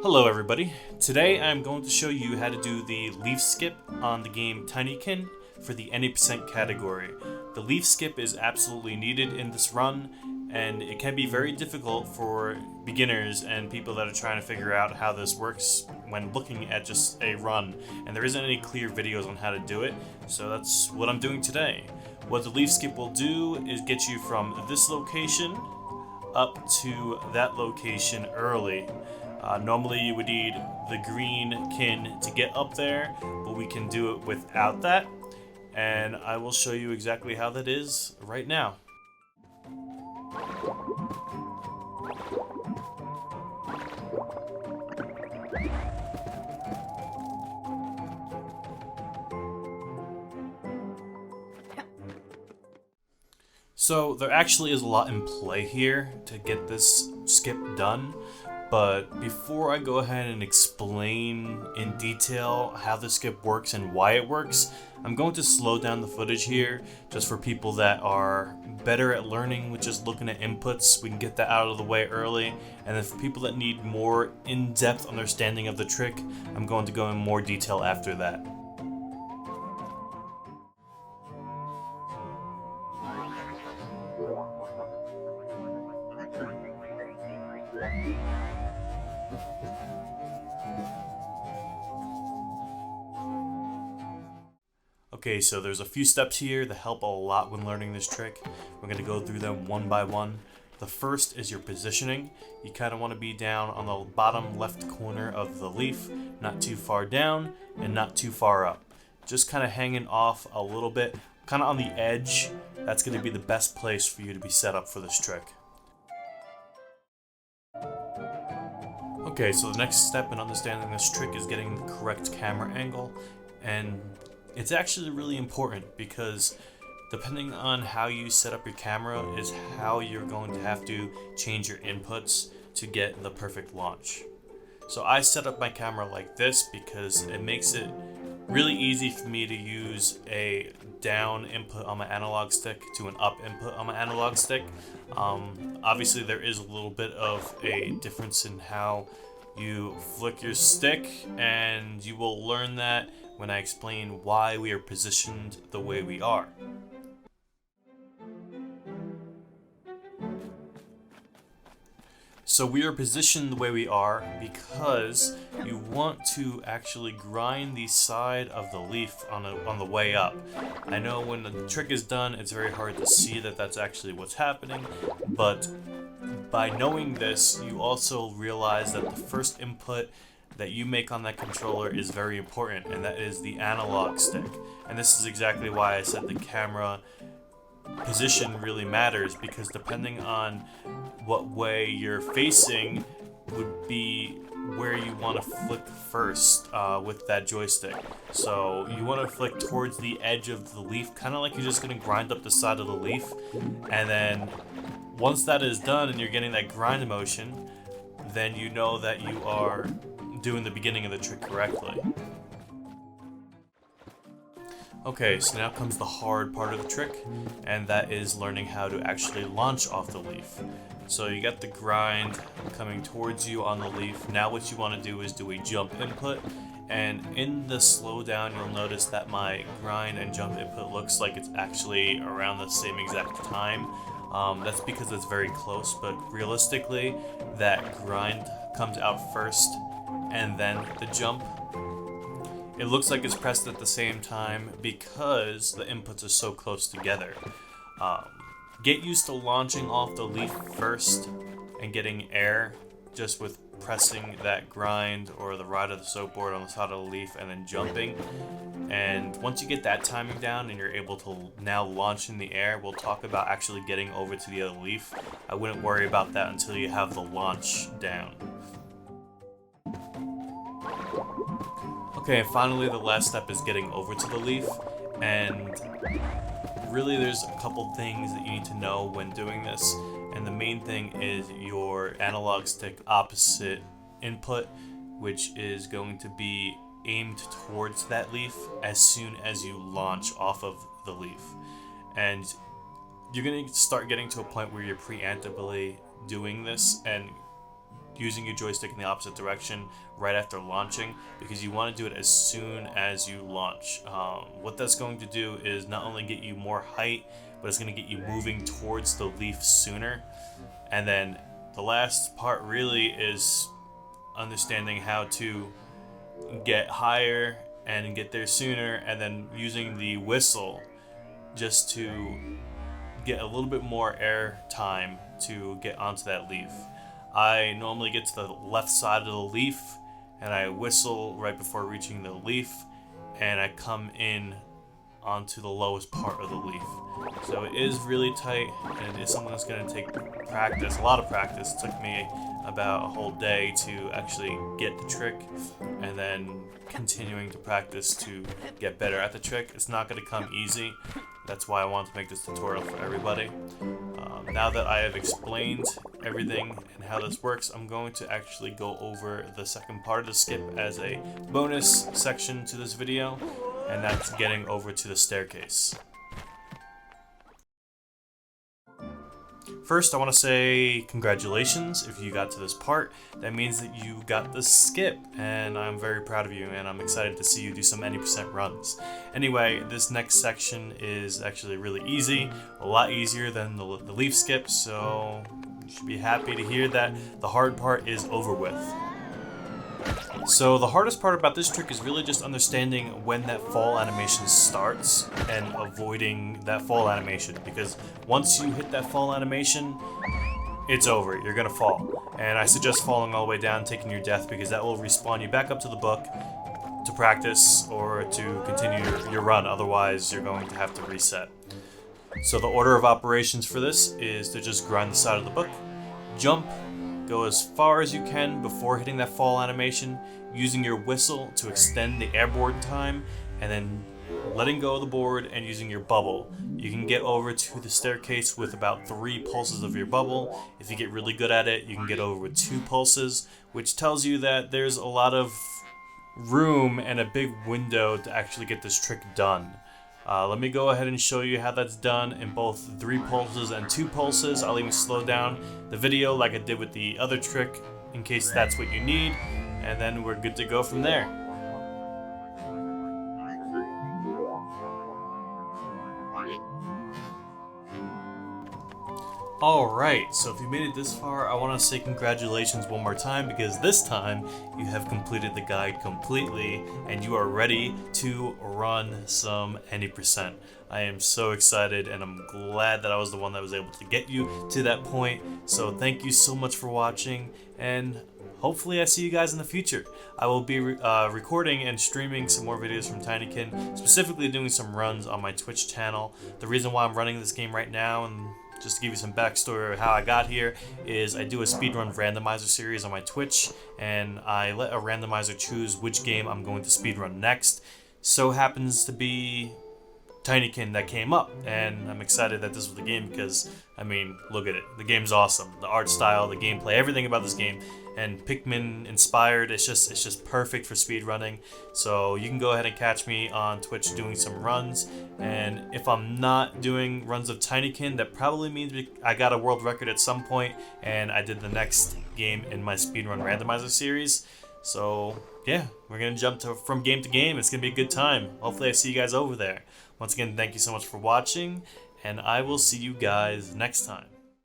Hello everybody. Today I'm going to show you how to do the leaf skip on the game Tinykin for the any percent category. The leaf skip is absolutely needed in this run, and it can be very difficult for beginners and people that are trying to figure out how this works when looking at just a run, and there isn't any clear videos on how to do it, so that's what I'm doing today. What the leaf skip will do is get you from this location up to that location early. Normally you would need the green kin to get up there, but we can do it without that, and I will show you exactly how that is right now. So there actually is a lot in play here to get this skip done, but before I go ahead and explain in detail how the skip works and why it works, I'm going to slow down the footage here just for people that are better at learning with just looking at inputs. We can get that out of the way early, and then for people that need more in-depth understanding of the trick, I'm going to go in more detail after that. Okay, so there's a few steps here that help a lot when learning this trick. We're going to go through them one by one. The first is your positioning. You kind of want to be down on the bottom left corner of the leaf, not too far down and not too far up. Just kind of hanging off a little bit, kind of on the edge. That's going to be the best place for you to be set up for this trick. Okay, so the next step in understanding this trick is getting the correct camera angle, and it's actually really important because depending on how you set up your camera is how you're going to have to change your inputs to get the perfect launch. So I set up my camera like this because it makes it really easy for me to use a down input on my analog stick to an up input on my analog stick. Obviously there is a little bit of a difference in how you flick your stick, and you will learn that when I explain why we are positioned the way we are. So we are positioned the way we are because you want to actually grind the side of the leaf on the way up. I know when the trick is done, it's very hard to see that that's actually what's happening, but by knowing this, you also realize that the first input that you make on that controller is very important, and that is the analog stick. And this is exactly why I said the camera position really matters, because depending on what way you're facing would be where you want to flick first with that joystick. So you want to flick towards the edge of the leaf, kind of like you're just going to grind up the side of the leaf, and then once that is done and you're getting that grind motion, then you know that you are doing the beginning of the trick correctly. Okay, so now comes the hard part of the trick, and that is learning how to actually launch off the leaf. So you got the grind coming towards you on the leaf. Now what you want to do is do a jump input, and in the slowdown you'll notice that my grind and jump input looks like it's actually around the same exact time. That's because it's very close, but realistically that grind comes out first and then the jump. It looks like it's pressed at the same time because the inputs are so close together. Get used to launching off the leaf first and getting air just with pressing that grind or the ride of the soap board on the side of the leaf and then jumping. And once you get that timing down and you're able to now launch in the air, we'll talk about actually getting over to the other leaf. I wouldn't worry about that until you have the launch down. Okay, and finally the last step is getting over to the leaf, and really there's a couple things that you need to know when doing this, and the main thing is your analog stick opposite input, which is going to be aimed towards that leaf as soon as you launch off of the leaf. And you're going to start getting to a point where you're preemptively doing this, and using your joystick in the opposite direction right after launching, because you want to do it as soon as you launch. What that's going to do is not only get you more height, but it's going to get you moving towards the leaf sooner. And then the last part really is understanding how to get higher and get there sooner, and then using the whistle just to get a little bit more air time to get onto that leaf. I normally get to the left side of the leaf and I whistle right before reaching the leaf, and I come in onto the lowest part of the leaf. So it is really tight, and it is something that's going to take practice, a lot of practice. It took me about a whole day to actually get the trick, and then continuing to practice to get better at the trick. It's not going to come easy. That's why I want to make this tutorial for everybody. Now that I have explained everything and how this works, I'm going to actually go over the second part of the skip as a bonus section to this video, and that's getting over to the staircase. First, I want to say congratulations if you got to this part. That means that you got the skip, and I'm very proud of you, and I'm excited to see you do some 90% runs. Anyway, this next section is actually really easy, a lot easier than the leaf skip, so you should be happy to hear that the hard part is over with. So the hardest part about this trick is really just understanding when that fall animation starts and avoiding that fall animation, because once you hit that fall animation, it's over. You're gonna fall. And I suggest falling all the way down, taking your death, because that will respawn you back up to the book to practice or to continue your run. Otherwise, you're going to have to reset. So the order of operations for this is to just grind the side of the book, jump, go as far as you can before hitting that fall animation, using your whistle to extend the airborne time, and then letting go of the board and using your bubble. You can get over to the staircase with about 3 pulses of your bubble. If you get really good at it, you can get over with 2 pulses, which tells you that there's a lot of room and a big window to actually get this trick done. Let me go ahead and show you how that's done in both 3 pulses and 2 pulses. I'll even slow down the video like I did with the other trick in case that's what you need, and then we're good to go from there. Alright, so if you made it this far, I want to say congratulations one more time, because this time you have completed the guide completely and you are ready to run some 90%. I am so excited, and I'm glad that I was the one that was able to get you to that point. So thank you so much for watching, and hopefully I see you guys in the future. I will be recording and streaming some more videos from Tinykin, specifically doing some runs on my Twitch channel. The reason why I'm running this game right now, and just to give you some backstory of how I got here, is I do a speedrun randomizer series on my Twitch, and I let a randomizer choose which game I'm going to speedrun next. So happens to be Tinykin that came up, and I'm excited that this was the game because, I mean, look at it. The game's awesome. The art style, the gameplay, everything about this game, and Pikmin inspired. It's just perfect for speedrunning. So you can go ahead and catch me on Twitch doing some runs, and if I'm not doing runs of Tinykin, that probably means I got a world record at some point, and I did the next game in my speedrun randomizer series. So yeah, we're gonna jump from game to game. It's gonna be a good time. Hopefully I see you guys over there. Once again, thank you so much for watching, and I will see you guys next time.